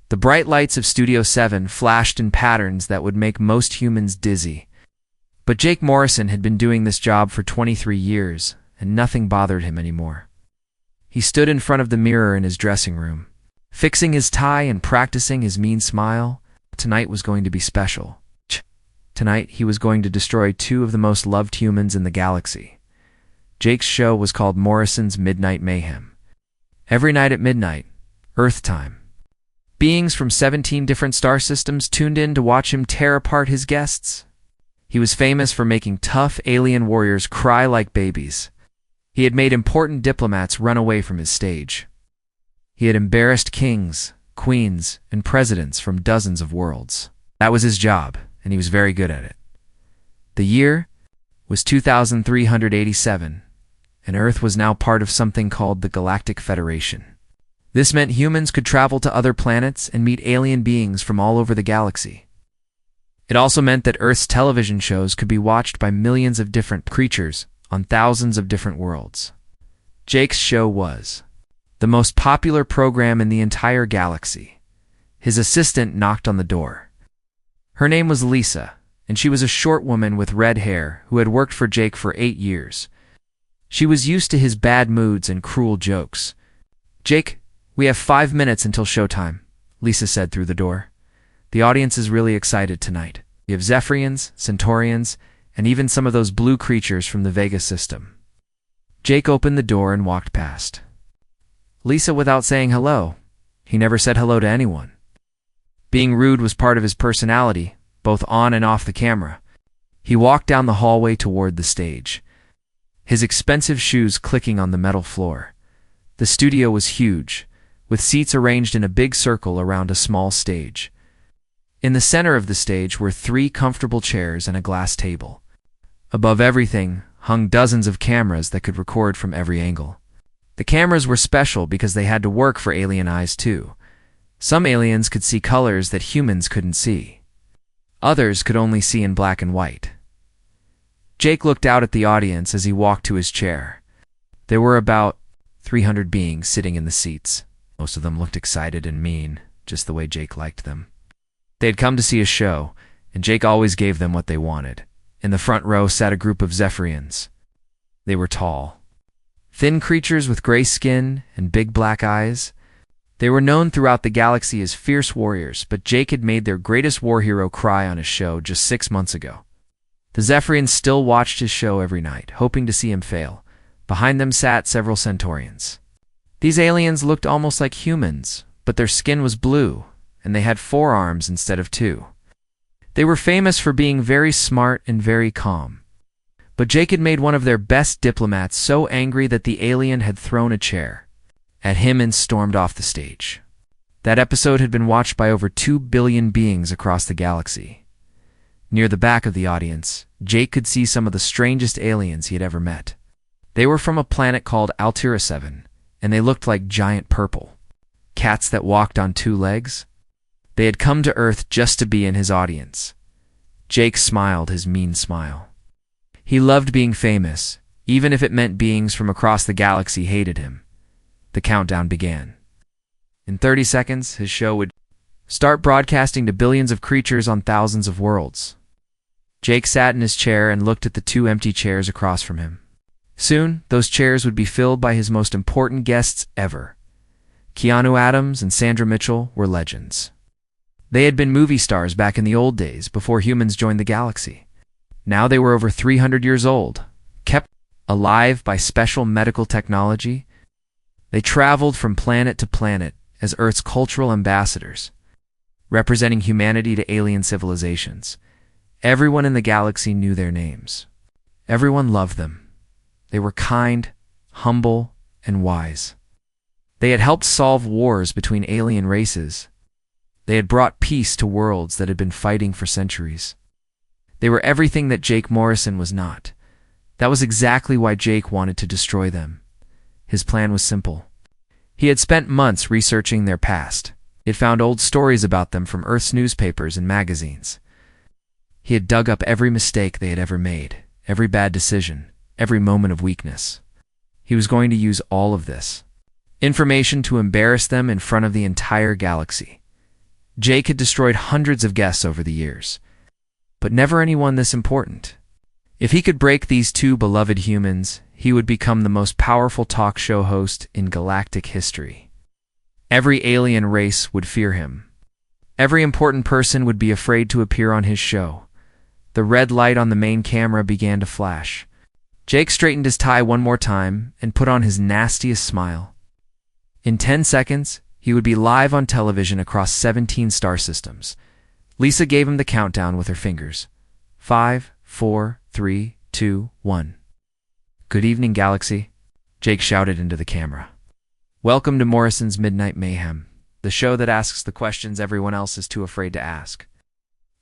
The bright lights of Studio 7 flashed in patterns that would make most humans dizzy. But Jake Morrison had been doing this job for 23 years, and nothing bothered him anymore. He stood in front of the mirror in his dressing room, fixing his tie and practicing his mean smile. Tonight was going to be special. Tonight, he was going to destroy two of the most loved humans in the galaxy. Jake's show was called Morrison's Midnight Mayhem. Every night at midnight, Earth time, beings from 17 different star systems tuned in to watch him tear apart his guests. He was famous for making tough alien warriors cry like babies. He had made important diplomats run away from his stage. He had embarrassed kings, queens, and presidents from dozens of worlds. That was his job, and he was very good at it. The year was 2387, and Earth was now part of something called the Galactic Federation. This meant humans could travel to other planets and meet alien beings from all over the galaxy. It also meant that Earth's television shows could be watched by millions of different creatures on thousands of different worlds. Jake's show was the most popular program in the entire galaxy. His assistant knocked on the door. Her name was Lisa, and she was a short woman with red hair who had worked for Jake for 8 years. She was used to his bad moods and cruel jokes. "Jake, we have 5 minutes until showtime," Lisa said through the door. "The audience is really excited tonight. We have Zephyrians, Centaurians, and even some of those blue creatures from the Vega system." Jake opened the door and walked past Lisa without saying hello. He never said hello to anyone. Being rude was part of his personality, both on and off the camera. He walked down the hallway toward the stage, his expensive shoes clicking on the metal floor. The studio was huge, with seats arranged in a big circle around a small stage. In the center of the stage were 3 comfortable chairs and a glass table. Above everything hung dozens of cameras that could record from every angle. The cameras were special because they had to work for alien eyes too. Some aliens could see colors that humans couldn't see. Others could only see in black and white. Jake looked out at the audience as he walked to his chair. There were about 300 beings sitting in the seats. Most of them looked excited and mean, just the way Jake liked them. They had come to see a show, and Jake always gave them what they wanted. In the front row sat a group of Zephyrians. They were tall, thin creatures with gray skin and big black eyes. They were known throughout the galaxy as fierce warriors, but Jake had made their greatest war hero cry on his show just 6 months ago. The Zephyrians still watched his show every night, hoping to see him fail. Behind them sat several Centaurians. These aliens looked almost like humans, but their skin was blue, and they had 4 arms instead of 2. They were famous for being very smart and very calm. But Jake had made one of their best diplomats so angry that the alien had thrown a chair at him and stormed off the stage. That episode had been watched by over 2 billion beings across the galaxy. Near the back of the audience, Jake could see some of the strangest aliens he had ever met. They were from a planet called Altura 7, and they looked like giant purple cats that walked on 2 legs. They had come to Earth just to be in his audience. Jake smiled his mean smile. He loved being famous, even if it meant beings from across the galaxy hated him. The countdown began. In 30 seconds, his show would start broadcasting to billions of creatures on thousands of worlds. Jake sat in his chair and looked at the 2 empty chairs across from him. Soon, those chairs would be filled by his most important guests ever. Keanu Adams and Sandra Mitchell were legends. They had been movie stars back in the old days, before humans joined the galaxy. Now they were over 300 years old, kept alive by special medical technology. They traveled from planet to planet as Earth's cultural ambassadors, representing humanity to alien civilizations. Everyone in the galaxy knew their names. Everyone loved them. They were kind, humble, and wise. They had helped solve wars between alien races. They had brought peace to worlds that had been fighting for centuries. They were everything that Jake Morrison was not. That was exactly why Jake wanted to destroy them. His plan was simple. He had spent months researching their past. He had found old stories about them from Earth's newspapers and magazines. He had dug up every mistake they had ever made, every bad decision, every moment of weakness. He was going to use all of this information to embarrass them in front of the entire galaxy. Jake had destroyed hundreds of guests over the years, but never anyone this important. If he could break these two beloved humans, he would become the most powerful talk show host in galactic history. Every alien race would fear him. Every important person would be afraid to appear on his show. The red light on the main camera began to flash. Jake straightened his tie one more time and put on his nastiest smile. In 10 seconds, he would be live on television across 17 star systems. Lisa gave him the countdown with her fingers. 5, 4, 3, 2, 1. "Good evening, Galaxy," Jake shouted into the camera. "Welcome to Morrison's Midnight Mayhem, the show that asks the questions everyone else is too afraid to ask.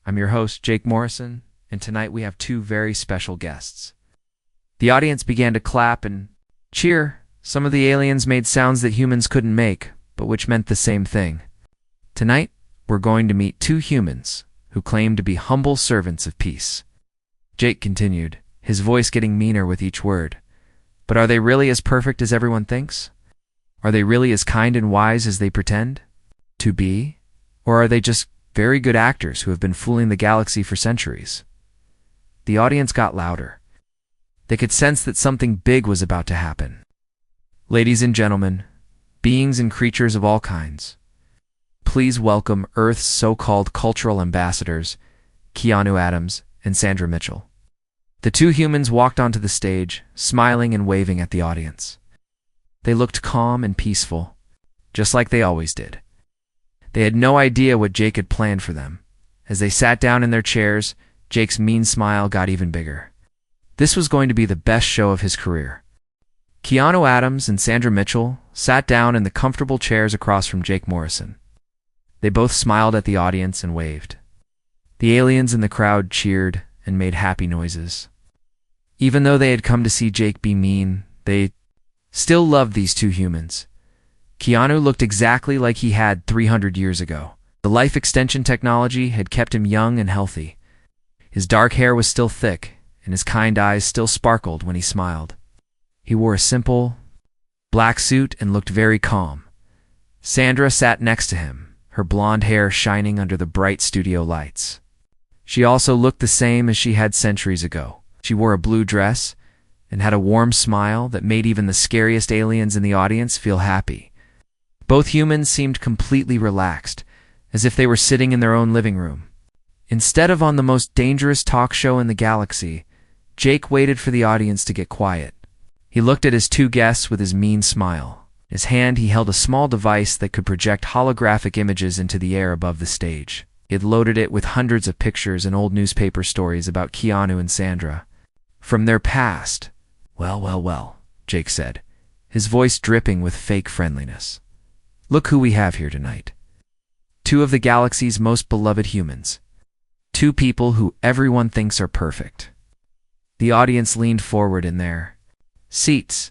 I'm your host, Jake Morrison, and tonight we have two very special guests." The audience began to clap and cheer. Some of the aliens made sounds that humans couldn't make, but which meant the same thing. Tonight, we're going to meet two humans who claim to be humble servants of peace. Jake continued, his voice getting meaner with each word. But are they really as perfect as everyone thinks? Are they really as kind and wise as they pretend to be? Or are they just very good actors who have been fooling the galaxy for centuries? The audience got louder. They could sense that something big was about to happen. Ladies and gentlemen, beings and creatures of all kinds, please welcome Earth's so-called cultural ambassadors, Keanu Reeves and Sandra Mitchell. The two humans walked onto the stage, smiling and waving at the audience. They looked calm and peaceful, just like they always did. They had no idea what Jake had planned for them. As they sat down in their chairs, Jake's mean smile got even bigger. This was going to be the best show of his career. Keanu Reeves and Sandra Mitchell sat down in the comfortable chairs across from Jake Morrison. They both smiled at the audience and waved. The aliens in the crowd cheered and made happy noises. Even though they had come to see Jake be mean, they still loved these two humans. Keanu looked exactly like he had 300 years ago. The life extension technology had kept him young and healthy. His dark hair was still thick, and his kind eyes still sparkled when he smiled. He wore a simple, black suit and looked very calm. Sandra sat next to him, her blonde hair shining under the bright studio lights. She also looked the same as she had centuries ago. She wore a blue dress and had a warm smile that made even the scariest aliens in the audience feel happy. Both humans seemed completely relaxed, as if they were sitting in their own living room. Instead of on the most dangerous talk show in the galaxy, Jake waited for the audience to get quiet. He looked at his two guests with his mean smile. In his hand, he held a small device that could project holographic images into the air above the stage. He had loaded it with hundreds of pictures and old newspaper stories about Keanu and Sandra. From their past. Well, Jake said, his voice dripping with fake friendliness. Look who we have here tonight. Two of the galaxy's most beloved humans. Two people who everyone thinks are perfect. The audience leaned forward in their seats.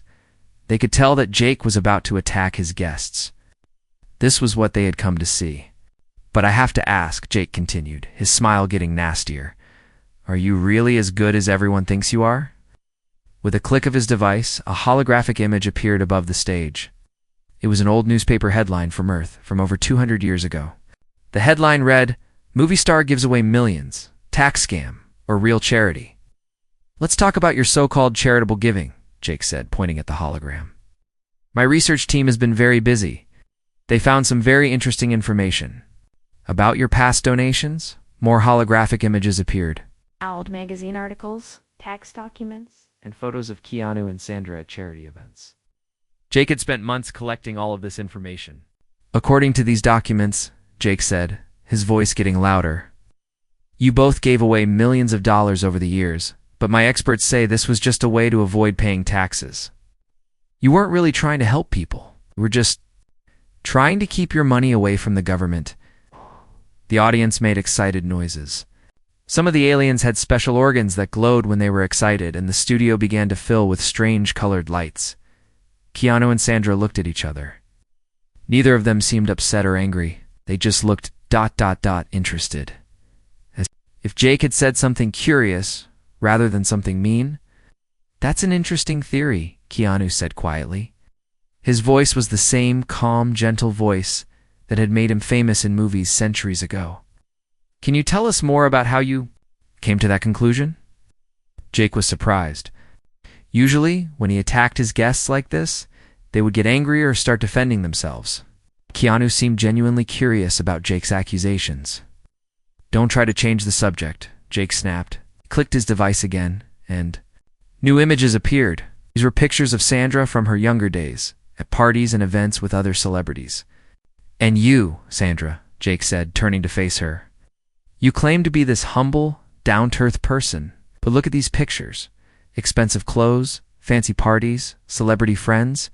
They could tell that Jake was about to attack his guests. This was what they had come to see. But I have to ask, Jake continued, his smile getting nastier. Are you really as good as everyone thinks you are? With a click of his device, a holographic image appeared above the stage. It was an old newspaper headline from Earth from over 200 years ago. The headline read, "Movie star gives away millions, tax scam, or real charity." "Let's talk about your so-called charitable giving," Jake said, pointing at the hologram. "My research team has been very busy. They found some very interesting information. About your past donations, more holographic images appeared. Old magazine articles, tax documents, and photos of Keanu and Sandra at charity events." Jake had spent months collecting all of this information. "According to these documents," Jake said, his voice getting louder, "you both gave away millions of dollars over the years, but my experts say this was just a way to avoid paying taxes. You weren't really trying to help people. You were just trying to keep your money away from the government." The audience made excited noises. Some of the aliens had special organs that glowed when they were excited, and the studio began to fill with strange colored lights. Keanu and Sandra looked at each other. Neither of them seemed upset or angry. They just looked ... interested. As if Jake had said something curious rather than something mean. "That's an interesting theory," Keanu said quietly. His voice was the same calm, gentle voice that had made him famous in movies centuries ago. Can you tell us more about how you came to that conclusion? Jake was surprised. Usually, when he attacked his guests like this, they would get angry or start defending themselves. Keanu seemed genuinely curious about Jake's accusations. Don't try to change the subject, Jake snapped. He clicked his device again, and new images appeared. These were pictures of Sandra from her younger days, at parties and events with other celebrities. And you, Sandra, Jake said, turning to face her. You claim to be this humble, down-to-earth person, but look at these pictures. Expensive clothes, fancy parties, celebrity friends.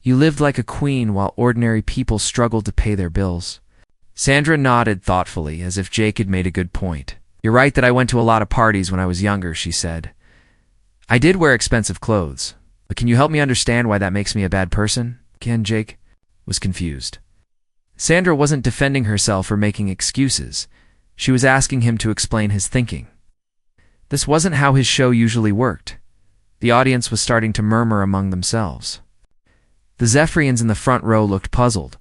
You lived like a queen while ordinary people struggled to pay their bills. Sandra nodded thoughtfully, as if Jake had made a good point. You're right that I went to a lot of parties when I was younger, she said. I did wear expensive clothes, but can you help me understand why that makes me a bad person? Ken, Jake was confused. Sandra wasn't defending herself or making excuses. She was asking him to explain his thinking. This wasn't how his show usually worked. The audience was starting to murmur among themselves. The Zephyrians in the front row looked puzzled.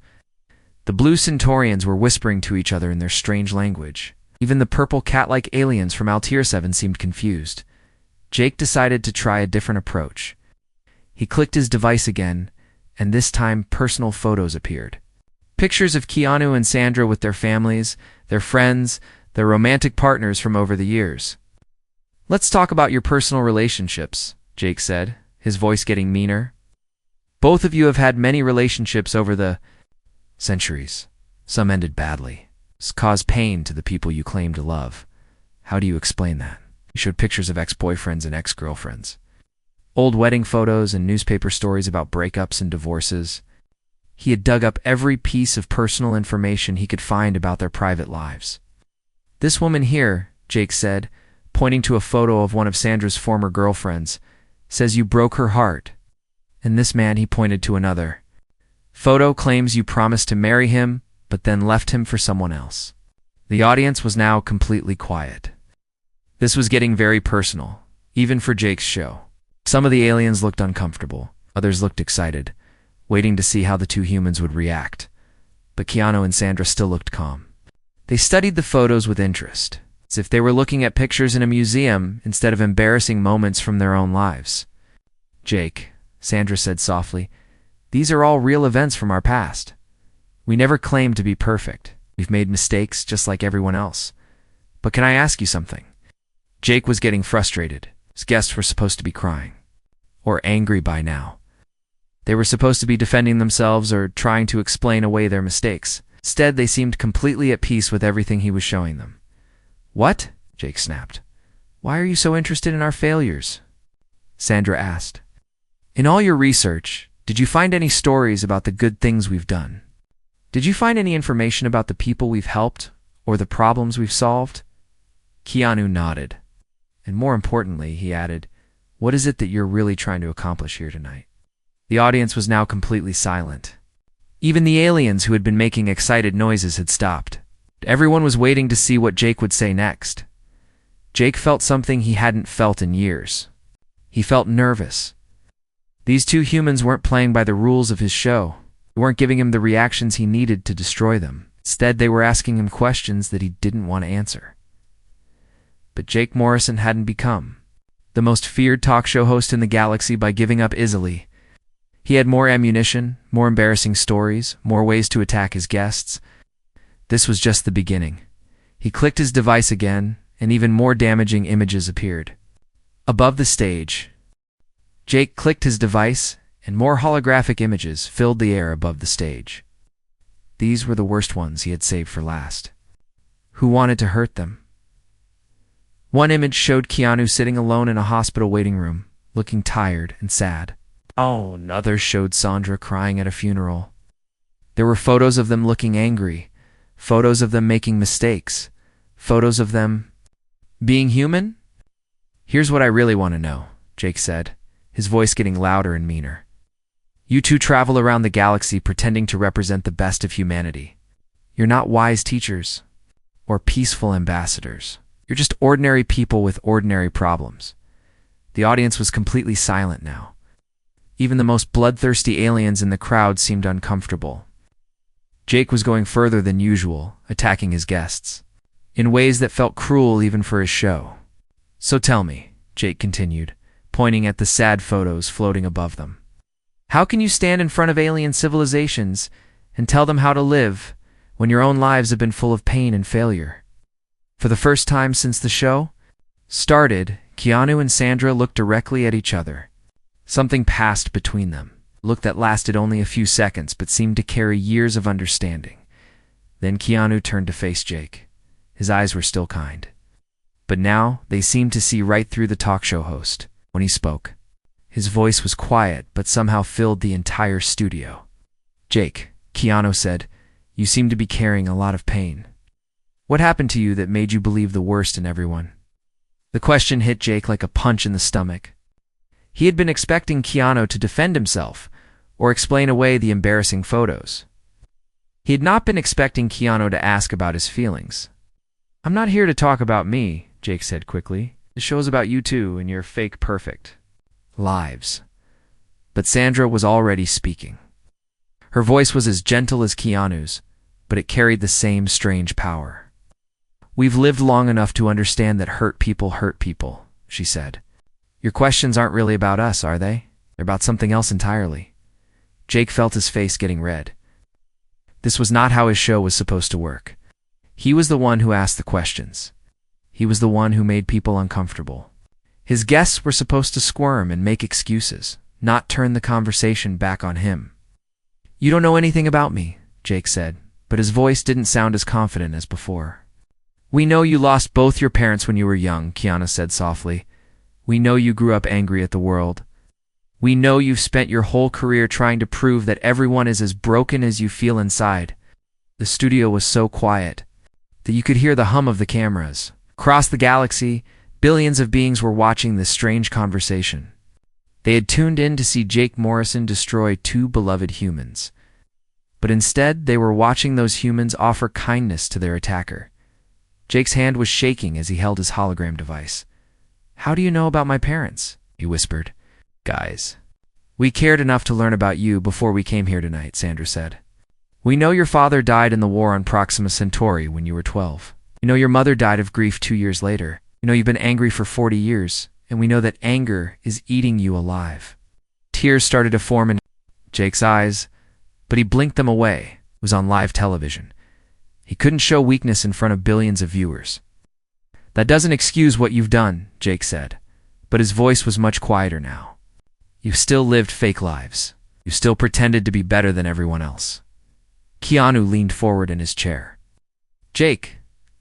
The blue Centaurians were whispering to each other in their strange language. Even the purple cat-like aliens from Altair 7 seemed confused. Jake decided to try a different approach. He clicked his device again, and this time personal photos appeared. Pictures of Keanu and Sandra with their families, their friends, their romantic partners from over the years. Let's talk about your personal relationships, Jake said, his voice getting meaner. Both of you have had many relationships over the centuries. Some ended badly. It's caused pain to the people you claim to love. How do you explain that? He showed pictures of ex-boyfriends and ex-girlfriends. Old wedding photos and newspaper stories about breakups and divorces. He had dug up every piece of personal information he could find about their private lives. This woman here, Jake said, pointing to a photo of one of Sandra's former girlfriends, says you broke her heart. And this man, he pointed to another. Photo claims you promised to marry him, but then left him for someone else. The audience was now completely quiet. This was getting very personal, even for Jake's show. Some of the aliens looked uncomfortable. Others looked excited, waiting to see how the two humans would react. But Keanu and Sandra still looked calm. They studied the photos with interest, as if they were looking at pictures in a museum instead of embarrassing moments from their own lives. Jake, Sandra said softly, these are all real events from our past. We never claimed to be perfect. We've made mistakes just like everyone else. But can I ask you something? Jake was getting frustrated. His guests were supposed to be crying. Or angry by now. They were supposed to be defending themselves or trying to explain away their mistakes. Instead, they seemed completely at peace with everything he was showing them. What? Jake snapped. Why are you so interested in our failures? Sandra asked. In all your research, did you find any stories about the good things we've done? Did you find any information about the people we've helped or the problems we've solved? Keanu nodded. And more importantly, he added, what is it that you're really trying to accomplish here tonight? The audience was now completely silent. Even the aliens who had been making excited noises had stopped. Everyone was waiting to see what Jake would say next. Jake felt something he hadn't felt in years. He felt nervous. These two humans weren't playing by the rules of his show. They weren't giving him the reactions he needed to destroy them. Instead, they were asking him questions that he didn't want to answer. But Jake Morrison hadn't become the most feared talk show host in the galaxy by giving up easily. He had more ammunition, more embarrassing stories, more ways to attack his guests. This was just the beginning. He clicked his device again, and even more damaging images appeared. Above the stage, Jake clicked his device, and more holographic images filled the air above the stage. These were the worst ones he had saved for last. Who wanted to hurt them? One image showed Keanu sitting alone in a hospital waiting room, looking tired and sad. Oh, another showed Sandra crying at a funeral. There were photos of them looking angry, photos of them making mistakes, photos of them being human. Here's what I really want to know, Jake said, his voice getting louder and meaner. You two travel around the galaxy pretending to represent the best of humanity. You're not wise teachers or peaceful ambassadors. You're just ordinary people with ordinary problems. The audience was completely silent now. Even the most bloodthirsty aliens in the crowd seemed uncomfortable. Jake was going further than usual, attacking his guests, in ways that felt cruel even for his show. "So tell me," Jake continued, pointing at the sad photos floating above them. "How can you stand in front of alien civilizations and tell them how to live when your own lives have been full of pain and failure?" For the first time since the show started, Keanu and Sandra looked directly at each other. Something passed between them, a look that lasted only a few seconds but seemed to carry years of understanding. Then Keanu turned to face Jake. His eyes were still kind, but now they seemed to see right through the talk show host when he spoke. His voice was quiet but somehow filled the entire studio. "Jake," Keanu said, "you seem to be carrying a lot of pain. What happened to you that made you believe the worst in everyone?" The question hit Jake like a punch in the stomach. He had been expecting Keanu to defend himself or explain away the embarrassing photos. He had not been expecting Keanu to ask about his feelings. "I'm not here to talk about me," Jake said quickly. "The show's about you two and your fake perfect lives." But Sandra was already speaking. Her voice was as gentle as Keanu's, but it carried the same strange power. "We've lived long enough to understand that hurt people," she said. "Your questions aren't really about us, are they? They're about something else entirely." Jake felt his face getting red. This was not how his show was supposed to work. He was the one who asked the questions. He was the one who made people uncomfortable. His guests were supposed to squirm and make excuses, not turn the conversation back on him. "You don't know anything about me," Jake said, but his voice didn't sound as confident as before. "We know you lost both your parents when you were young," Keanu said softly. "We know you grew up angry at the world. We know you've spent your whole career trying to prove that everyone is as broken as you feel inside." The studio was so quiet that you could hear the hum of the cameras. Across the galaxy, billions of beings were watching this strange conversation. They had tuned in to see Jake Morrison destroy two beloved humans. But instead, they were watching those humans offer kindness to their attacker. Jake's hand was shaking as he held his hologram device. "How do you know about my parents?" he whispered. "Guys, we cared enough to learn about you before we came here tonight," Sandra said. "We know your father died in the war on Proxima Centauri when you were 12. We know your mother died of grief 2 years later. We know you've been angry for 40 years, and we know that anger is eating you alive." Tears started to form in Jake's eyes, but he blinked them away. It was on live television. He couldn't show weakness in front of billions of viewers. "That doesn't excuse what you've done," Jake said, but his voice was much quieter now. "You've still lived fake lives. You still pretended to be better than everyone else." Keanu leaned forward in his chair. "Jake,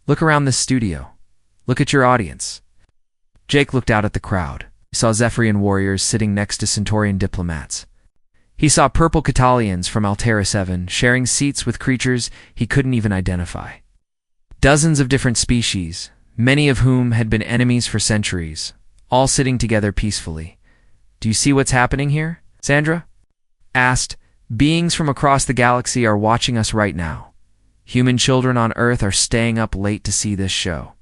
look around this studio. Look at your audience." Jake looked out at the crowd. He saw Zephyrian warriors sitting next to Centaurian diplomats. He saw purple Catalians from Altera 7 sharing seats with creatures he couldn't even identify. Dozens of different species, many of whom had been enemies for centuries, all sitting together peacefully. "Do you see what's happening here?" Sandra asked. "Beings from across the galaxy are watching us right now. Human children on Earth are staying up late to see this show.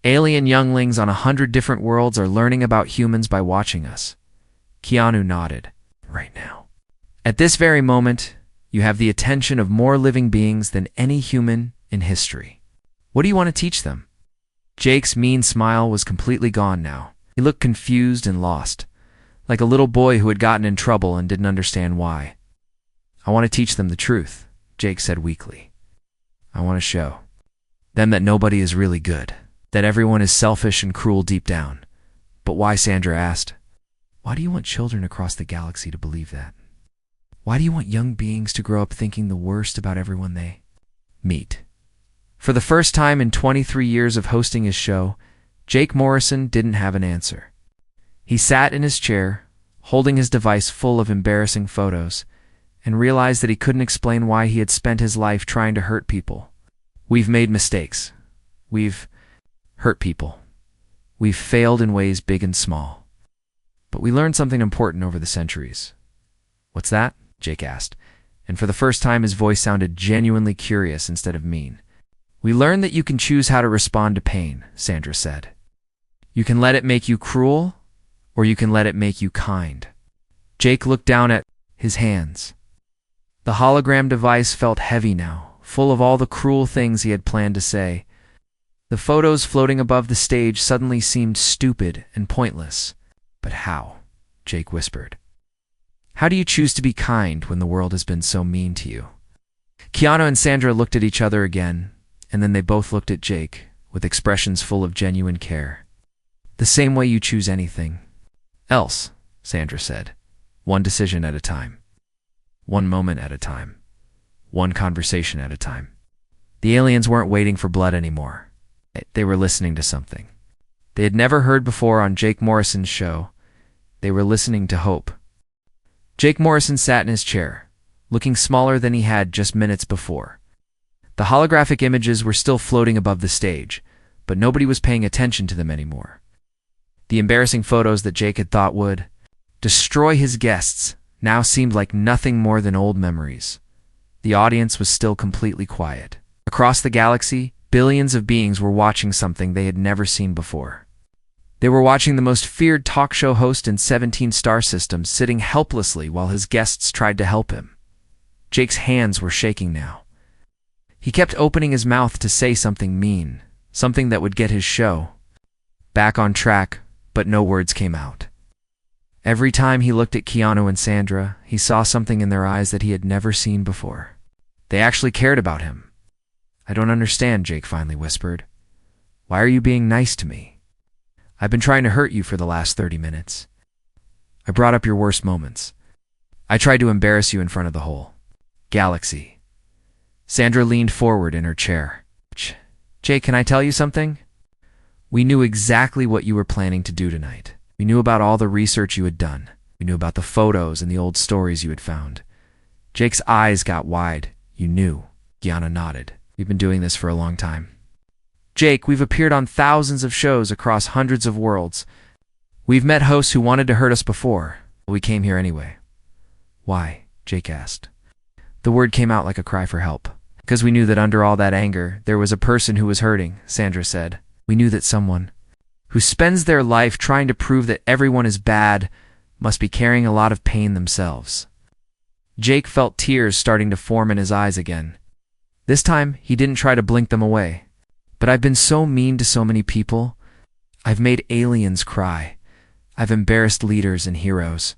Alien younglings on 100 different worlds are learning about humans by watching us." Keanu nodded. "Right now. At this very moment, you have the attention of more living beings than any human in history. What do you want to teach them?" Jake's mean smile was completely gone now. He looked confused and lost, like a little boy who had gotten in trouble and didn't understand why. "I want to teach them the truth," Jake said weakly. "I want to show them that nobody is really good, that everyone is selfish and cruel deep down." "But why?" Sandra asked. "Why do you want children across the galaxy to believe that? Why do you want young beings to grow up thinking the worst about everyone they meet?" For the first time in 23 years of hosting his show, Jake Morrison didn't have an answer. He sat in his chair, holding his device full of embarrassing photos, and realized that he couldn't explain why he had spent his life trying to hurt people. "We've made mistakes. We've hurt people. We've failed in ways big and small. But we learned something important over the centuries." "What's that?" Jake asked, and for the first time his voice sounded genuinely curious instead of mean. "We learned that you can choose how to respond to pain," Sandra said. "You can let it make you cruel, or you can let it make you kind." Jake looked down at his hands. The hologram device felt heavy now, full of all the cruel things he had planned to say. The photos floating above the stage suddenly seemed stupid and pointless. But how? Jake whispered. How do you choose to be kind when the world has been so mean to you? Keanu and Sandra looked at each other again, and then they both looked at Jake, with expressions full of genuine care. The same way you choose anything else, Sandra said. One decision at a time. One moment at a time. One conversation at a time. The aliens weren't waiting for blood anymore. They were listening to something they had never heard before on Jake Morrison's show. They were listening to hope. Jake Morrison sat in his chair, looking smaller than he had just minutes before. The holographic images were still floating above the stage, but nobody was paying attention to them anymore. The embarrassing photos that Jake had thought would destroy his guests now seemed like nothing more than old memories. The audience was still completely quiet. Across the galaxy, billions of beings were watching something they had never seen before. They were watching the most feared talk show host in 17 star systems sitting helplessly while his guests tried to help him. Jake's hands were shaking now. He kept opening his mouth to say something mean, something that would get his show back on track, but no words came out. Every time he looked at Keanu and Sandra, he saw something in their eyes that he had never seen before. They actually cared about him. I don't understand, Jake finally whispered. Why are you being nice to me? I've been trying to hurt you for the last 30 minutes. I brought up your worst moments. I tried to embarrass you in front of the whole galaxy. Sandra leaned forward in her chair. Jake, can I tell you something? We knew exactly what you were planning to do tonight. We knew about all the research you had done. We knew about the photos and the old stories you had found. Jake's eyes got wide. You knew. Keanu nodded. We've been doing this for a long time. Jake, we've appeared on thousands of shows across hundreds of worlds. We've met hosts who wanted to hurt us before, but we came here anyway. Why? Jake asked. The word came out like a cry for help. Because we knew that under all that anger, there was a person who was hurting, Sandra said. We knew that someone who spends their life trying to prove that everyone is bad must be carrying a lot of pain themselves. Jake felt tears starting to form in his eyes again. This time, he didn't try to blink them away. But I've been so mean to so many people. I've made aliens cry. I've embarrassed leaders and heroes.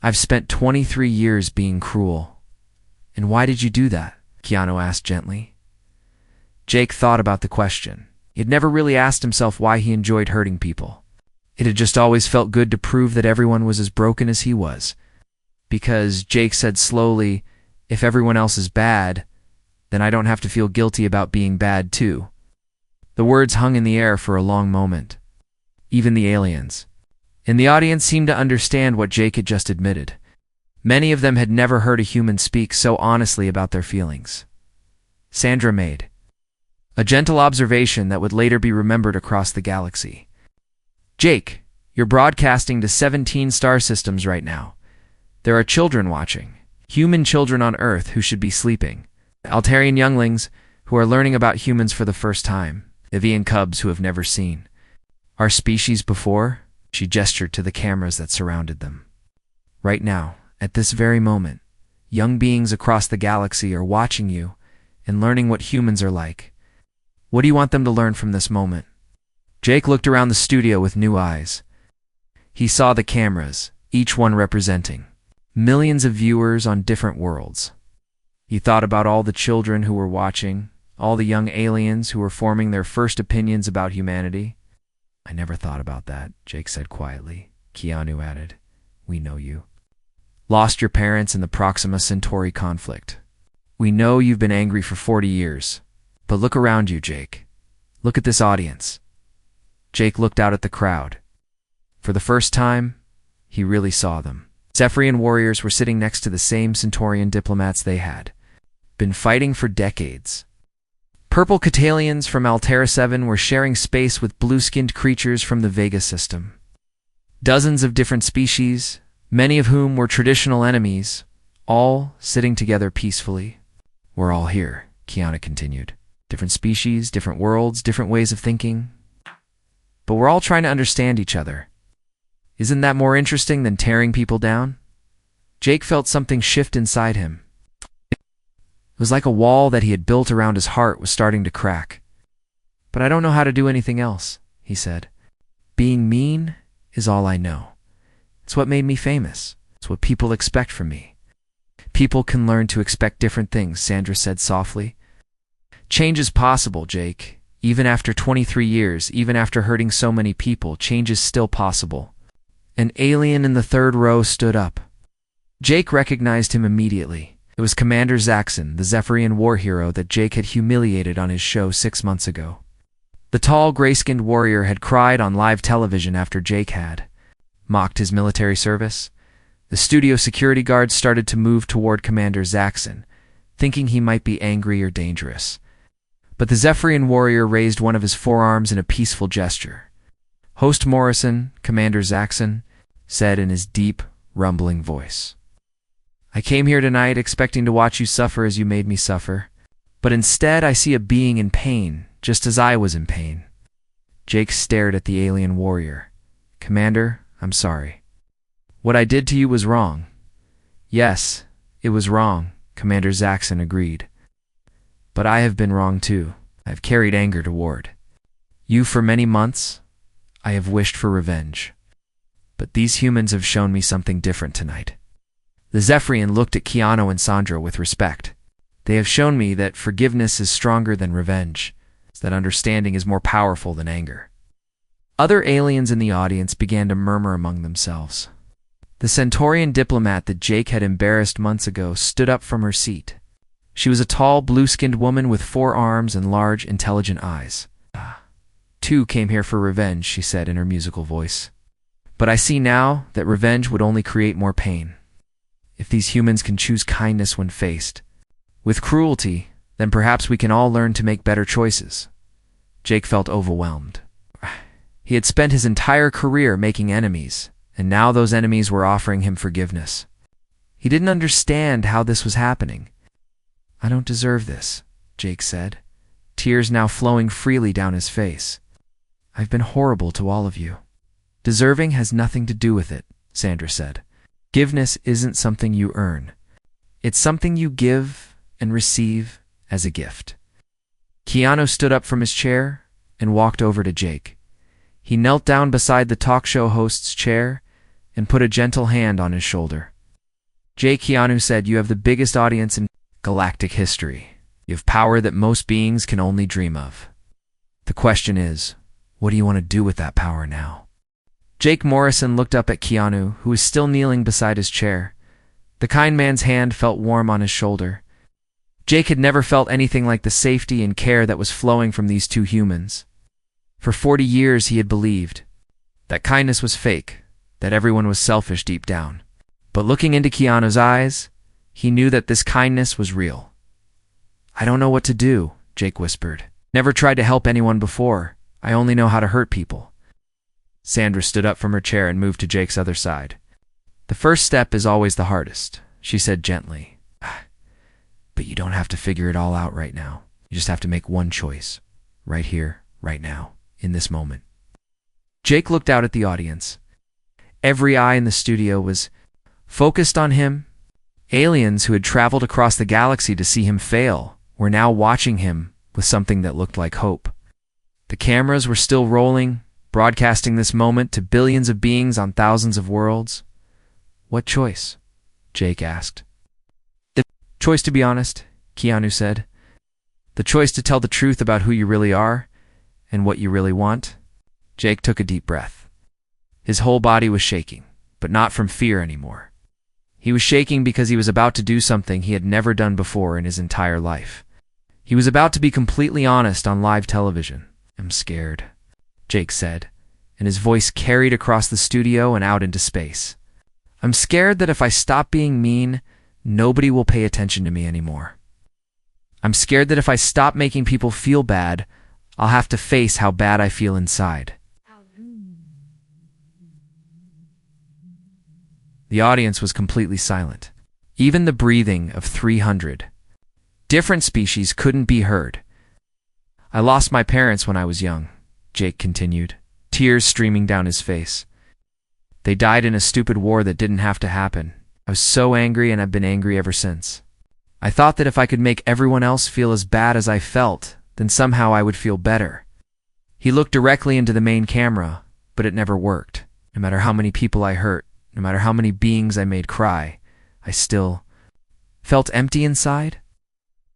I've spent 23 years being cruel. And why did you do that? Keanu asked gently. Jake thought about the question. He had never really asked himself why he enjoyed hurting people. It had just always felt good to prove that everyone was as broken as he was. Because, Jake said slowly, if everyone else is bad, then I don't have to feel guilty about being bad too. The words hung in the air for a long moment. Even the aliens in the audience seemed to understand what Jake had just admitted. Many of them had never heard a human speak so honestly about their feelings. Sandra made a gentle observation that would later be remembered across the galaxy. Jake, you're broadcasting to 17 star systems right now. There are children watching, human children on Earth who should be sleeping, Altarian younglings who are learning about humans for the first time, Evian cubs who have never seen our species before. She gestured to the cameras that surrounded them. Right now, at this very moment, young beings across the galaxy are watching you and learning what humans are like. What do you want them to learn from this moment? Jake looked around the studio with new eyes. He saw the cameras, each one representing millions of viewers on different worlds. He thought about all the children who were watching, all the young aliens who were forming their first opinions about humanity. I never thought about that, Jake said quietly. Keanu added, we know you. Lost your parents in the Proxima Centauri conflict. We know you've been angry for 40 years. But look around you, Jake. Look at this audience. Jake looked out at the crowd. For the first time, he really saw them. Zephyrian warriors were sitting next to the same Centaurian diplomats they had been fighting for decades. Purple Catalians from Altera 7 were sharing space with blue-skinned creatures from the Vega system. Dozens of different species, many of whom were traditional enemies, all sitting together peacefully. We're all here, Keanu continued. Different species, different worlds, different ways of thinking. But we're all trying to understand each other. Isn't that more interesting than tearing people down? Jake felt something shift inside him. It was like a wall that he had built around his heart was starting to crack. "But I don't know how to do anything else," he said. "Being mean is all I know. It's what made me famous. It's what people expect from me." "People can learn to expect different things," Sandra said softly. "Change is possible, Jake. Even after 23 years, even after hurting so many people, change is still possible." An alien in the third row stood up. Jake recognized him immediately. It was Commander Zaxxon, the Zephyrian war hero that Jake had humiliated on his show 6 months ago. The tall, gray-skinned warrior had cried on live television after Jake had mocked his military service. The studio security guards started to move toward Commander Zaxxon, thinking he might be angry or dangerous. But the Zephyrian warrior raised one of his forearms in a peaceful gesture. "Host Morrison," Commander Zaxxon said in his deep, rumbling voice. "I came here tonight expecting to watch you suffer as you made me suffer. But instead I see a being in pain, just as I was in pain." Jake stared at the alien warrior. "Commander, I'm sorry. What I did to you was wrong." "Yes, it was wrong," Commander Zaxxon agreed. "But I have been wrong too. I have carried anger toward you for many months. I have wished for revenge. But these humans have shown me something different tonight." The Zephyrian looked at Keanu and Sandra with respect. "They have shown me that forgiveness is stronger than revenge, that understanding is more powerful than anger." Other aliens in the audience began to murmur among themselves. The Centaurian diplomat that Jake had embarrassed months ago stood up from her seat. She was a tall, blue-skinned woman with 4 arms and large, intelligent eyes. "Too came here for revenge," she said in her musical voice. "But I see now that revenge would only create more pain. If these humans can choose kindness when faced with cruelty, then perhaps we can all learn to make better choices." Jake felt overwhelmed. He had spent his entire career making enemies, and now those enemies were offering him forgiveness. He didn't understand how this was happening. "I don't deserve this," Jake said, tears now flowing freely down his face. "I've been horrible to all of you." "Deserving has nothing to do with it," Sandra said. "Forgiveness isn't something you earn. It's something you give and receive as a gift." Keanu stood up from his chair and walked over to Jake. He knelt down beside the talk show host's chair and put a gentle hand on his shoulder. "Jake," Keanu said, "you have the biggest audience in galactic history. You have power that most beings can only dream of. The question is, what do you want to do with that power now?" Jake Morrison looked up at Keanu, who was still kneeling beside his chair. The kind man's hand felt warm on his shoulder. Jake had never felt anything like the safety and care that was flowing from these two humans. For 40 years he had believed that kindness was fake, that everyone was selfish deep down. But looking into Keanu's eyes, he knew that this kindness was real. "I don't know what to do," Jake whispered. "Never tried to help anyone before. I only know how to hurt people." Sandra stood up from her chair and moved to Jake's other side. "The first step is always the hardest," she said gently. "But you don't have to figure it all out right now. You just have to make one choice. Right here, right now, in this moment." Jake looked out at the audience. Every eye in the studio was focused on him. Aliens who had traveled across the galaxy to see him fail were now watching him with something that looked like hope. The cameras were still rolling, broadcasting this moment to billions of beings on thousands of worlds. "What choice?" Jake asked. "The choice to be honest," Keanu said. "The choice to tell the truth about who you really are and what you really want." Jake took a deep breath. His whole body was shaking, but not from fear anymore. He was shaking because he was about to do something he had never done before in his entire life. He was about to be completely honest on live television. "I'm scared," Jake said, and his voice carried across the studio and out into space. "I'm scared that if I stop being mean, nobody will pay attention to me anymore. I'm scared that if I stop making people feel bad, I'll have to face how bad I feel inside." The audience was completely silent. Even the breathing of 300 different species couldn't be heard. "I lost my parents when I was young," Jake continued, tears streaming down his face. "They died in a stupid war that didn't have to happen. I was so angry and I've been angry ever since." I thought that if I could make everyone else feel as bad as I felt, then somehow I would feel better. He looked directly into the main camera, but it never worked. No matter how many people I hurt, no matter how many beings I made cry, I still felt empty inside.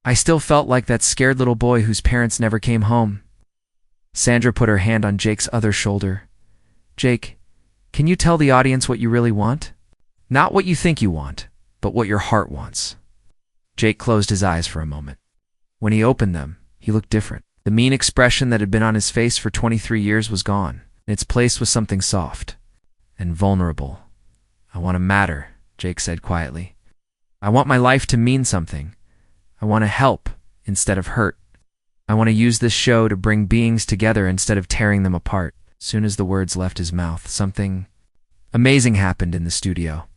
I still felt like that scared little boy whose parents never came home. Sandra put her hand on Jake's other shoulder. Jake, can you tell the audience what you really want? Not what you think you want, but what your heart wants. Jake closed his eyes for a moment. When he opened them, he looked different. The mean expression that had been on his face for 23 years was gone. In its place was something soft and vulnerable. I want to matter, Jake said quietly. I want my life to mean something. I want to help instead of hurt. I want to use this show to bring beings together instead of tearing them apart. Soon as the words left his mouth, something amazing happened in the studio.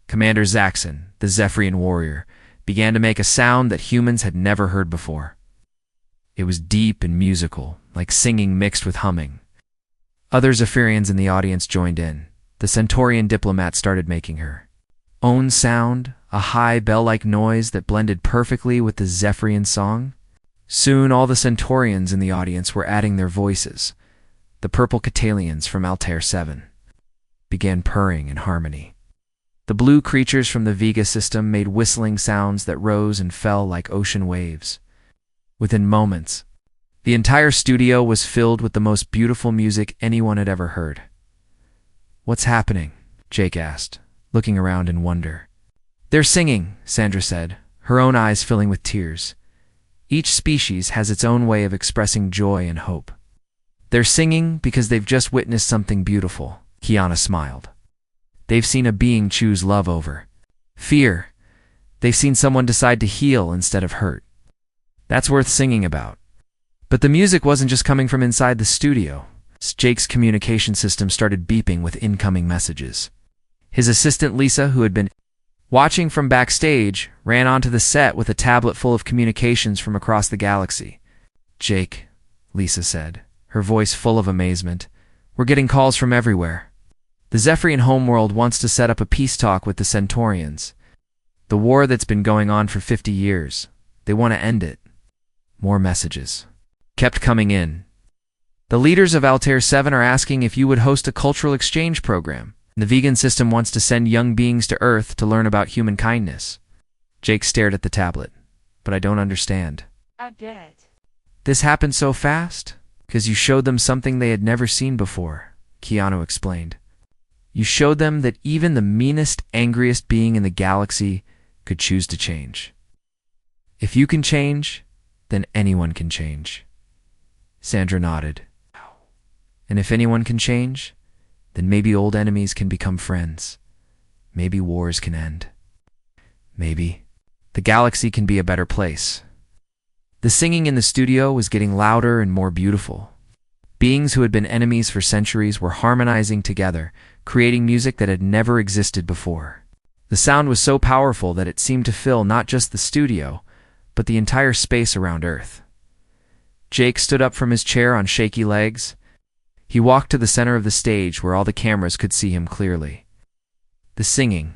Commander Zaxxon, the Zephyrian warrior, began to make a sound that humans had never heard before. It was deep and musical, like singing mixed with humming. Other Zephyrians in the audience joined in. The Centaurian diplomat started making her own sound, a high bell-like noise that blended perfectly with the Zephyrian song. Soon all the Centaurians in the audience were adding their voices. The purple Catalians from Altair 7 began purring in harmony. The blue creatures from the Vega system made whistling sounds that rose and fell like ocean waves. Within moments, the entire studio was filled with the most beautiful music anyone had ever heard. What's happening? Jake asked, looking around in wonder. They're singing, Sandra said, her own eyes filling with tears. Each species has its own way of expressing joy and hope. They're singing because they've just witnessed something beautiful, Keanu smiled. They've seen a being choose love over fear. They've seen someone decide to heal instead of hurt. That's worth singing about. But the music wasn't just coming from inside the studio. Jake's communication system started beeping with incoming messages. His assistant Lisa, who had been watching from backstage, ran onto the set with a tablet full of communications from across the galaxy. Jake, Lisa said, her voice full of amazement, we're getting calls from everywhere. The Zephyrian homeworld wants to set up a peace talk with the Centaurians. The war that's been going on for 50 years. They want to end it. More messages kept coming in. The leaders of Altair 7 are asking if you would host a cultural exchange program. The vegan system wants to send young beings to Earth to learn about human kindness. Jake stared at the tablet. But I don't understand. I get it. This happened so fast? Because you showed them something they had never seen before, Keanu explained. You showed them that even the meanest, angriest being in the galaxy could choose to change. If you can change, then anyone can change. Sandra nodded. And if anyone can change, then maybe old enemies can become friends. Maybe wars can end. Maybe the galaxy can be a better place. The singing in the studio was getting louder and more beautiful. Beings who had been enemies for centuries were harmonizing together, creating music that had never existed before. The sound was so powerful that it seemed to fill not just the studio, but the entire space around Earth. Jake stood up from his chair on shaky legs. He walked to the center of the stage where all the cameras could see him clearly. The singing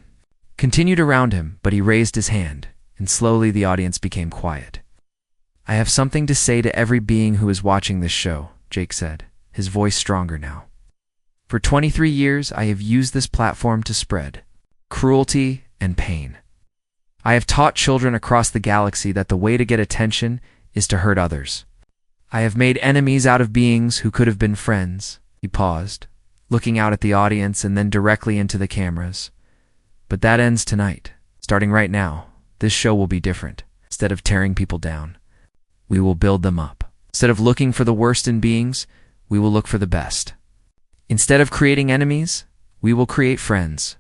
continued around him, but he raised his hand, and slowly the audience became quiet. I have something to say to every being who is watching this show, Jake said, his voice stronger now. For 23 years, I have used this platform to spread cruelty and pain. I have taught children across the galaxy that the way to get attention is to hurt others. I have made enemies out of beings who could have been friends. He paused, looking out at the audience and then directly into the cameras. But that ends tonight. Starting right now, this show will be different. Instead of tearing people down, we will build them up. Instead of looking for the worst in beings, we will look for the best. Instead of creating enemies, we will create friends.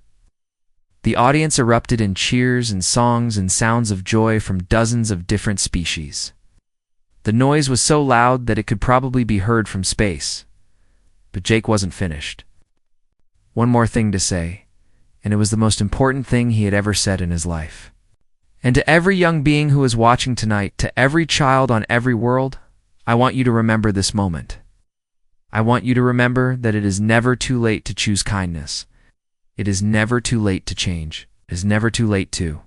The audience erupted in cheers and songs and sounds of joy from dozens of different species. The noise was so loud that it could probably be heard from space. But Jake wasn't finished. One more thing to say, and it was the most important thing he had ever said in his life. And to every young being who is watching tonight, to every child on every world, I want you to remember this moment. I want you to remember that it is never too late to choose kindness. It is never too late to change. It is never too late to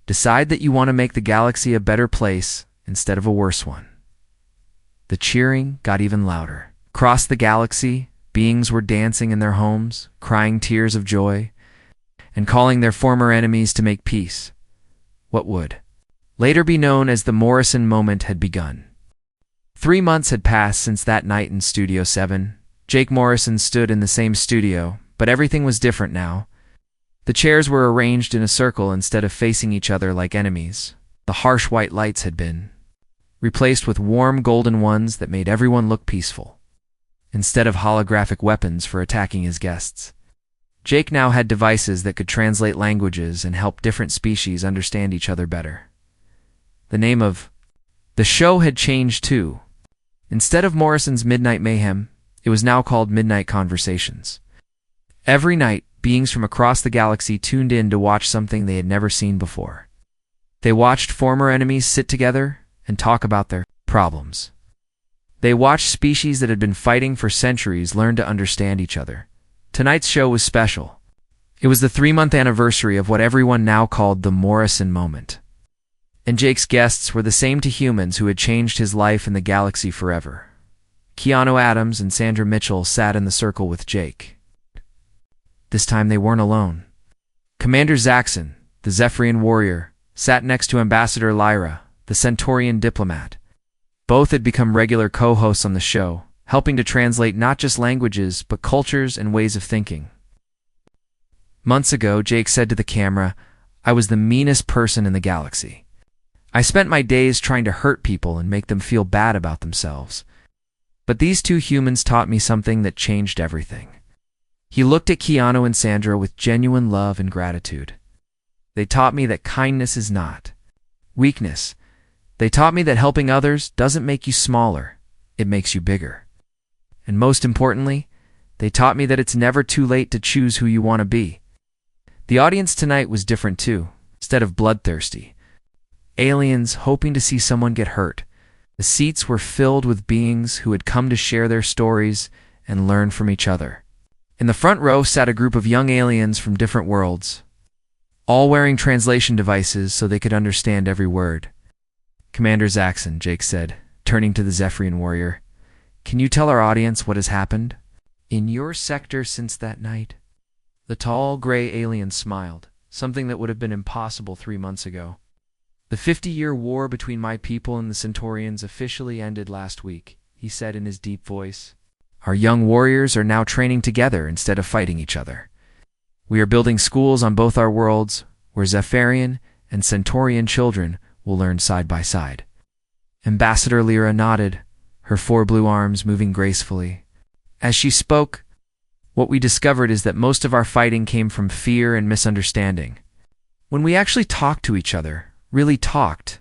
Decide that you want to make the galaxy a better place instead of a worse one. The cheering got even louder. Across the galaxy, beings were dancing in their homes, crying tears of joy, and calling their former enemies to make peace. What would later be known as the Morrison moment had begun. 3 months had passed since that night in Studio 7. Jake Morrison stood in the same studio, but everything was different now. The chairs were arranged in a circle instead of facing each other like enemies. The harsh white lights had been replaced with warm golden ones that made everyone look peaceful, instead of holographic weapons for attacking his guests. Jake now had devices that could translate languages and help different species understand each other better. The name of the show had changed too. Instead of Morrison's Midnight Mayhem, it was now called Midnight Conversations. Every night, beings from across the galaxy tuned in to watch something they had never seen before. They watched former enemies sit together and talk about their problems. They watched species that had been fighting for centuries learn to understand each other. Tonight's show was special. It was the 3-month anniversary of what everyone now called the Morrison moment. And Jake's guests were the same to humans who had changed his life and the galaxy forever. Keanu Adams and Sandra Mitchell sat in the circle with Jake. This time they weren't alone. Commander Zaxxon, the Zephyrian warrior, sat next to Ambassador Lyra, the Centaurian diplomat. Both had become regular co-hosts on the show, helping to translate not just languages, but cultures and ways of thinking. Months ago, Jake said to the camera, "I was the meanest person in the galaxy. I spent my days trying to hurt people and make them feel bad about themselves. But these two humans taught me something that changed everything." He looked at Keanu and Sandra with genuine love and gratitude. "They taught me that kindness is not weakness. They taught me that helping others doesn't make you smaller, it makes you bigger. And most importantly, they taught me that it's never too late to choose who you want to be." The audience tonight was different too. Instead of bloodthirsty aliens hoping to see someone get hurt, the seats were filled with beings who had come to share their stories and learn from each other. In the front row sat a group of young aliens from different worlds, all wearing translation devices so they could understand every word. "Commander Zaxxon," Jake said, turning to the Zephyrian warrior, "can you tell our audience what has happened in your sector since that night?" The tall, gray alien smiled, something that would have been impossible 3 months ago. "The 50-year war between my people and the Centaurians officially ended last week," he said in his deep voice. "Our young warriors are now training together instead of fighting each other. We are building schools on both our worlds where Zephyrian and Centaurian children will learn side by side." Ambassador Lyra nodded, her 4 blue arms moving gracefully. As she spoke, "What we discovered is that most of our fighting came from fear and misunderstanding. When we actually talked to each other, really talked,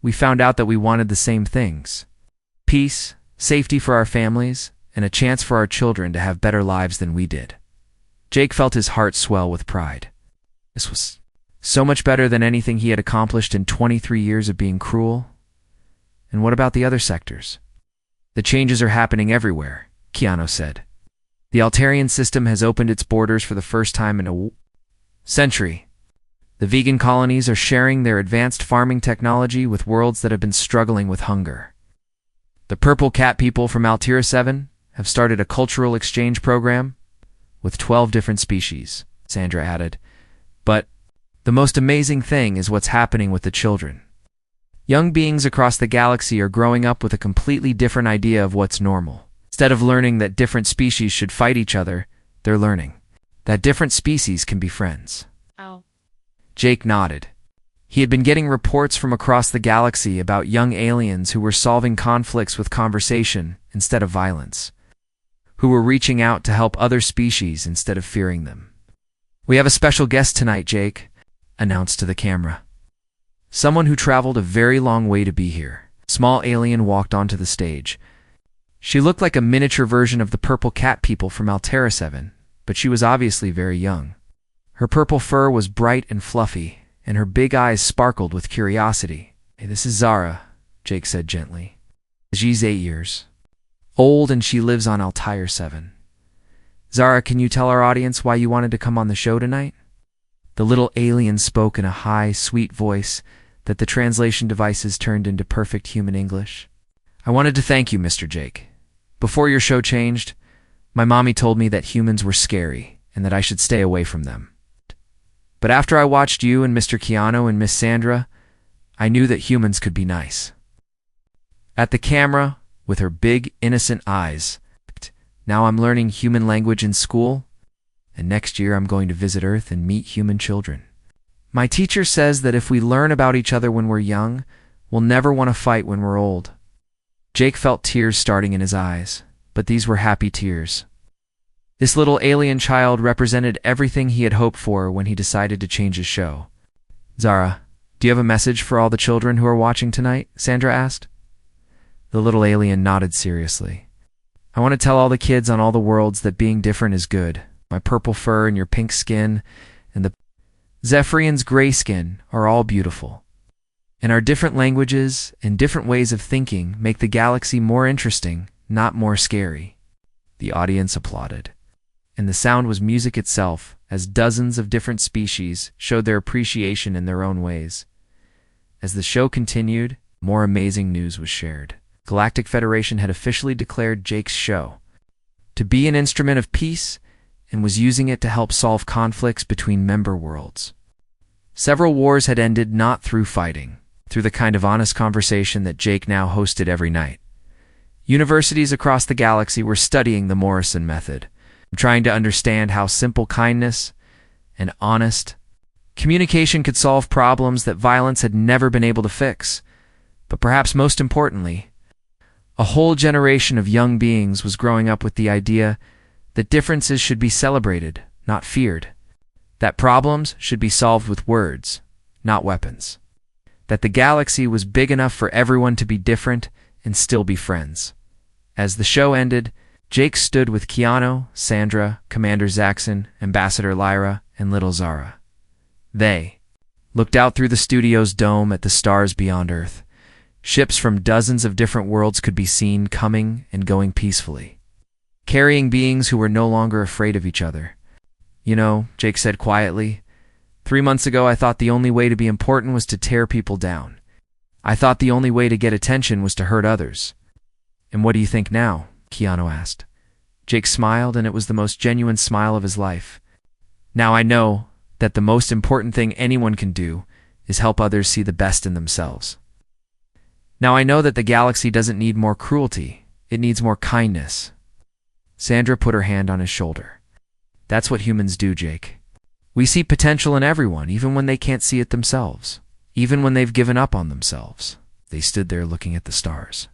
we found out that we wanted the same things: peace, safety for our families, and a chance for our children to have better lives than we did." Jake felt his heart swell with pride. This was so much better than anything he had accomplished in 23 years of being cruel. And what about the other sectors? "The changes are happening everywhere," Keanu said. "The Altarian system has opened its borders for the first time in a century. The vegan colonies are sharing their advanced farming technology with worlds that have been struggling with hunger. The purple cat people from Altera 7 have started a cultural exchange program with 12 different species," Sandra added. "But the most amazing thing is what's happening with the children. Young beings across the galaxy are growing up with a completely different idea of what's normal. Instead of learning that different species should fight each other, they're learning that different species can be friends." Oh. Jake nodded. He had been getting reports from across the galaxy about young aliens who were solving conflicts with conversation instead of violence, who were reaching out to help other species instead of fearing them. "We have a special guest tonight," Jake announced to the camera. "Someone who traveled a very long way to be here." A small alien walked onto the stage. She looked like a miniature version of the purple cat people from Altera 7, but she was obviously very young. Her purple fur was bright and fluffy, and her big eyes sparkled with curiosity. "Hey, this is Zara," Jake said gently. "She's 8 years old and she lives on Altire 7. Zara, can you tell our audience why you wanted to come on the show tonight?" The little alien spoke in a high, sweet voice that the translation devices turned into perfect human English. I wanted to thank you, Mr. Jake. Before your show changed, my mommy told me that humans were scary and that I should stay away from them. But after I watched you and Mr. Keanu and Miss Sandra, I knew that humans could be nice. At the camera, with her big, innocent eyes, now I'm learning human language in school, and next year I'm going to visit Earth and meet human children. My teacher says that if we learn about each other when we're young, we'll never want to fight when we're old. Jake felt tears starting in his eyes, but these were happy tears. This little alien child represented everything he had hoped for when he decided to change his show. Zara, do you have a message for all the children who are watching tonight? Sandra asked. The little alien nodded seriously. I want to tell all the kids on all the worlds that being different is good. My purple fur and your pink skin and the Zephyrian's gray skin are all beautiful. And our different languages and different ways of thinking make the galaxy more interesting, not more scary. The audience applauded. And the sound was music itself, as dozens of different species showed their appreciation in their own ways. As the show continued, more amazing news was shared. Galactic Federation had officially declared Jake's show to be an instrument of peace and was using it to help solve conflicts between member worlds. Several wars had ended not through fighting, through the kind of honest conversation that Jake now hosted every night. Universities across the galaxy were studying the Morrison method, trying to understand how simple kindness and honest communication could solve problems that violence had never been able to fix. But perhaps most importantly, a whole generation of young beings was growing up with the idea that differences should be celebrated, not feared. That problems should be solved with words, not weapons. That the galaxy was big enough for everyone to be different and still be friends. As the show ended, Jake stood with Keanu, Sandra, Commander Zaxxon, Ambassador Lyra, and little Zara. They looked out through the studio's dome at the stars beyond Earth. Ships from dozens of different worlds could be seen coming and going peacefully, carrying beings who were no longer afraid of each other. You know, Jake said quietly, 3 months ago I thought the only way to be important was to tear people down. I thought the only way to get attention was to hurt others. And what do you think now? Keanu asked. Jake smiled, and it was the most genuine smile of his life. Now I know that the most important thing anyone can do is help others see the best in themselves. Now I know that the galaxy doesn't need more cruelty, it needs more kindness. Sandra put her hand on his shoulder. That's what humans do, Jake. We see potential in everyone, even when they can't see it themselves. Even when they've given up on themselves. They stood there looking at the stars.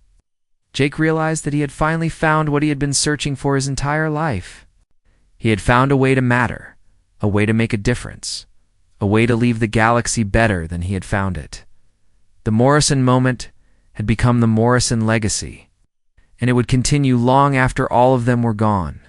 Jake realized that he had finally found what he had been searching for his entire life. He had found a way to matter, a way to make a difference, a way to leave the galaxy better than he had found it. The Morrison moment had become the Morrison legacy, and it would continue long after all of them were gone.